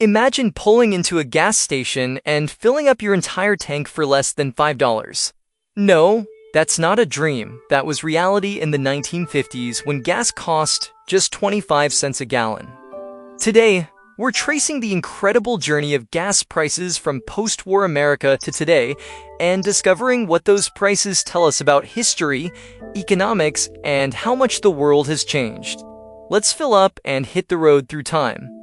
Imagine pulling into a gas station and filling up your entire tank for less than $5. No, that's not a dream. That was reality in the 1950s when gas cost just 25 cents a gallon. Today, we're tracing the incredible journey of gas prices from post-war America to today and discovering what those prices tell us about history, economics, and how much the world has changed. Let's fill up and hit the road through time.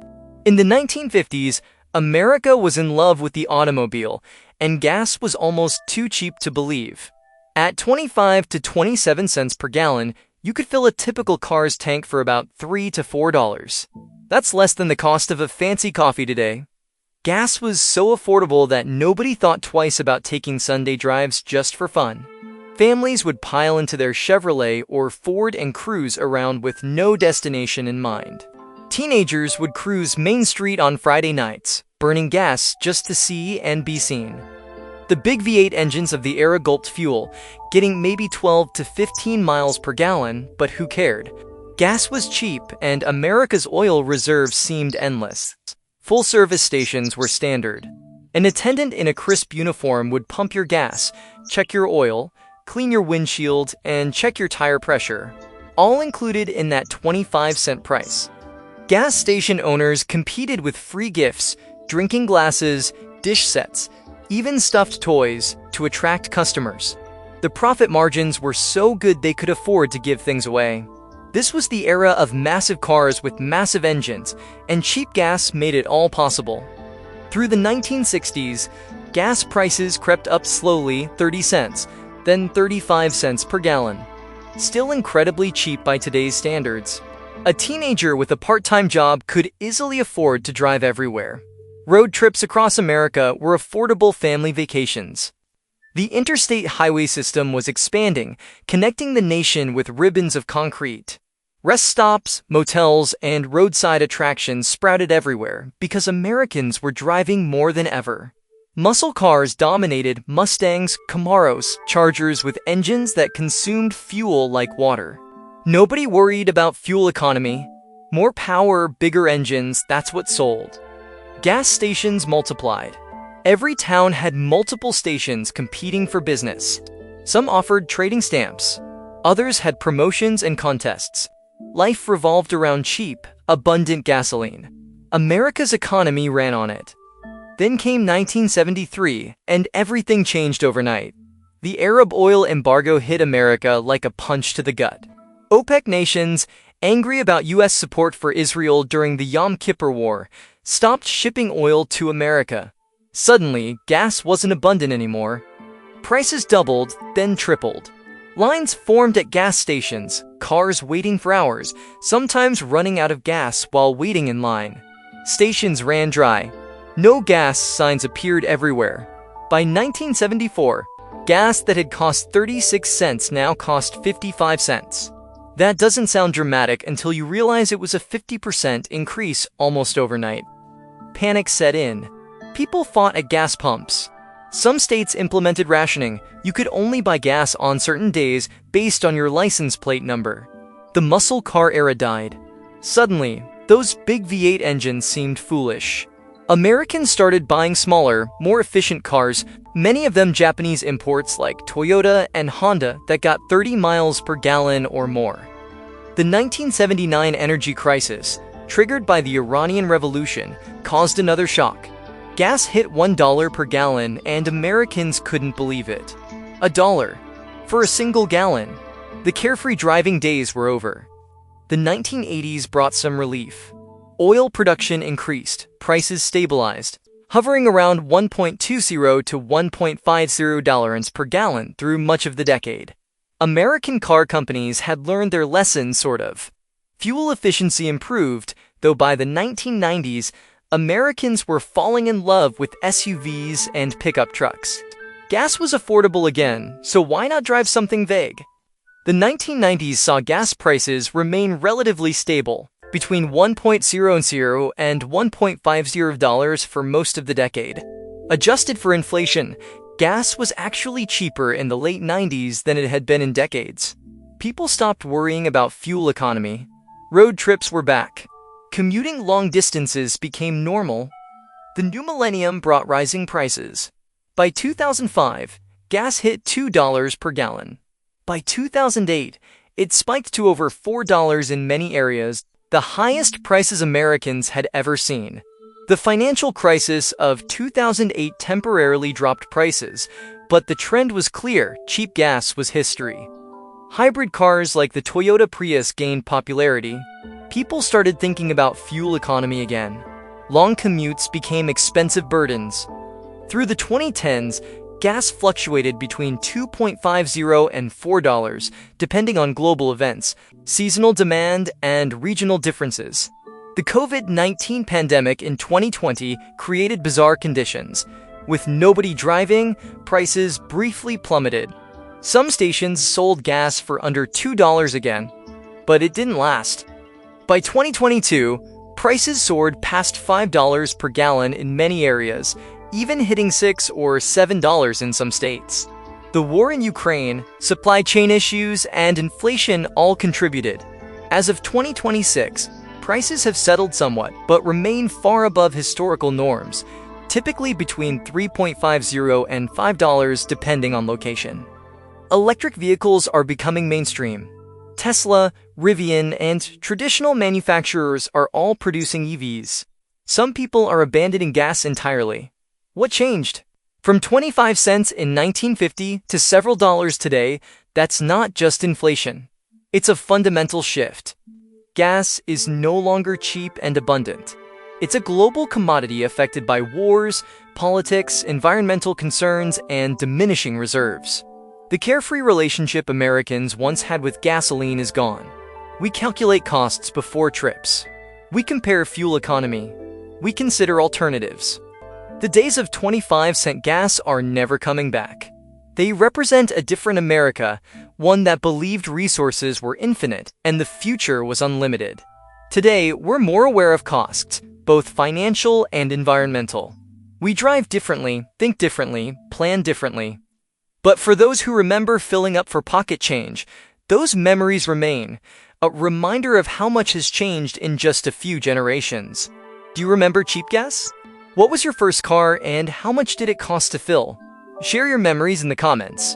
In the 1950s, America was in love with the automobile, and gas was almost too cheap to believe. At 25 to 27 cents per gallon, you could fill a typical car's tank for about $3 to $4. That's less than the cost of a fancy coffee today. Gas was so affordable that nobody thought twice about taking Sunday drives just for fun. Families would pile into their Chevrolet or Ford and cruise around with no destination in mind. Teenagers would cruise Main Street on Friday nights, burning gas just to see and be seen. The big V8 engines of the era gulped fuel, getting maybe 12 to 15 miles per gallon, but who cared? Gas was cheap, and America's oil reserves seemed endless. Full-service stations were standard. An attendant in a crisp uniform would pump your gas, check your oil, clean your windshield, and check your tire pressure, all included in that 25-cent price. Gas station owners competed with free gifts, drinking glasses, dish sets, even stuffed toys to attract customers. The profit margins were so good they could afford to give things away. This was the era of massive cars with massive engines, and cheap gas made it all possible. Through the 1960s, gas prices crept up slowly, 30 cents, then 35 cents per gallon. Still incredibly cheap by today's standards. A teenager with a part-time job could easily afford to drive everywhere. Road trips across America were affordable family vacations. The interstate highway system was expanding, connecting the nation with ribbons of concrete. Rest stops, motels, and roadside attractions sprouted everywhere because Americans were driving more than ever. Muscle cars dominated Mustangs, Camaros, Chargers with engines that consumed fuel like water. Nobody worried about fuel economy. More power, bigger engines, that's what sold. Gas stations multiplied. Every town had multiple stations competing for business. Some offered trading stamps. Others had promotions and contests. Life revolved around cheap, abundant gasoline. America's economy ran on it. Then came 1973, and everything changed overnight. The Arab oil embargo hit America like a punch to the gut. OPEC nations, angry about U.S. support for Israel during the Yom Kippur War, stopped shipping oil to America. Suddenly, gas wasn't abundant anymore. Prices doubled, then tripled. Lines formed at gas stations, cars waiting for hours, sometimes running out of gas while waiting in line. Stations ran dry. No gas signs appeared everywhere. By 1974, gas that had cost 36 cents now cost 55 cents. That doesn't sound dramatic until you realize it was a 50% increase almost overnight. Panic set in. People fought at gas pumps. Some states implemented rationing. You could only buy gas on certain days based on your license plate number. The muscle car era died. Suddenly, those big V8 engines seemed foolish. Americans started buying smaller, more efficient cars, many of them Japanese imports like Toyota and Honda that got 30 miles per gallon or more. The 1979 energy crisis, triggered by the Iranian Revolution, caused another shock. Gas hit $1 per gallon and Americans couldn't believe it. $1 for a single gallon. The carefree driving days were over. The 1980s brought some relief. Oil production increased, prices stabilized, hovering around $1.20 to $1.50 per gallon through much of the decade. American car companies had learned their lesson, sort of. Fuel efficiency improved, though by the 1990s, Americans were falling in love with SUVs and pickup trucks. Gas was affordable again, so why not drive something vague? The 1990s saw gas prices remain relatively stable, between $1.00 and $1.50 for most of the decade. Adjusted for inflation, gas was actually cheaper in the late 90s than it had been in decades. People stopped worrying about fuel economy. Road trips were back. Commuting long distances became normal. The new millennium brought rising prices. By 2005, gas hit $2 per gallon. By 2008, it spiked to over $4 in many areas, the highest prices Americans had ever seen. The financial crisis of 2008 temporarily dropped prices, but the trend was clear: cheap gas was history. Hybrid cars like the Toyota Prius gained popularity. People started thinking about fuel economy again. Long commutes became expensive burdens. Through the 2010s, gas fluctuated between $2.50 and $4, depending on global events, seasonal demand, and regional differences. The COVID-19 pandemic in 2020 created bizarre conditions. With nobody driving, prices briefly plummeted. Some stations sold gas for under $2 again, but it didn't last. By 2022, prices soared past $5 per gallon in many areas, even hitting $6 or $7 in some states. The war in Ukraine, supply chain issues, and inflation all contributed. As of 2026, prices have settled somewhat, but remain far above historical norms, typically between $3.50 and $5 depending on location. Electric vehicles are becoming mainstream. Tesla, Rivian, and traditional manufacturers are all producing EVs. Some people are abandoning gas entirely. What changed? From 25 cents in 1950 to several dollars today, that's not just inflation. It's a fundamental shift. Gas is no longer cheap and abundant. It's a global commodity affected by wars, politics, environmental concerns, and diminishing reserves. The carefree relationship Americans once had with gasoline is gone. We calculate costs before trips. We compare fuel economy. We consider alternatives. The days of 25-cent gas are never coming back. They represent a different America, one that believed resources were infinite and the future was unlimited. Today, we're more aware of costs, both financial and environmental. We drive differently, think differently, plan differently. But for those who remember filling up for pocket change, those memories remain, a reminder of how much has changed in just a few generations. Do you remember cheap gas? What was your first car and how much did it cost to fill? Share your memories in the comments.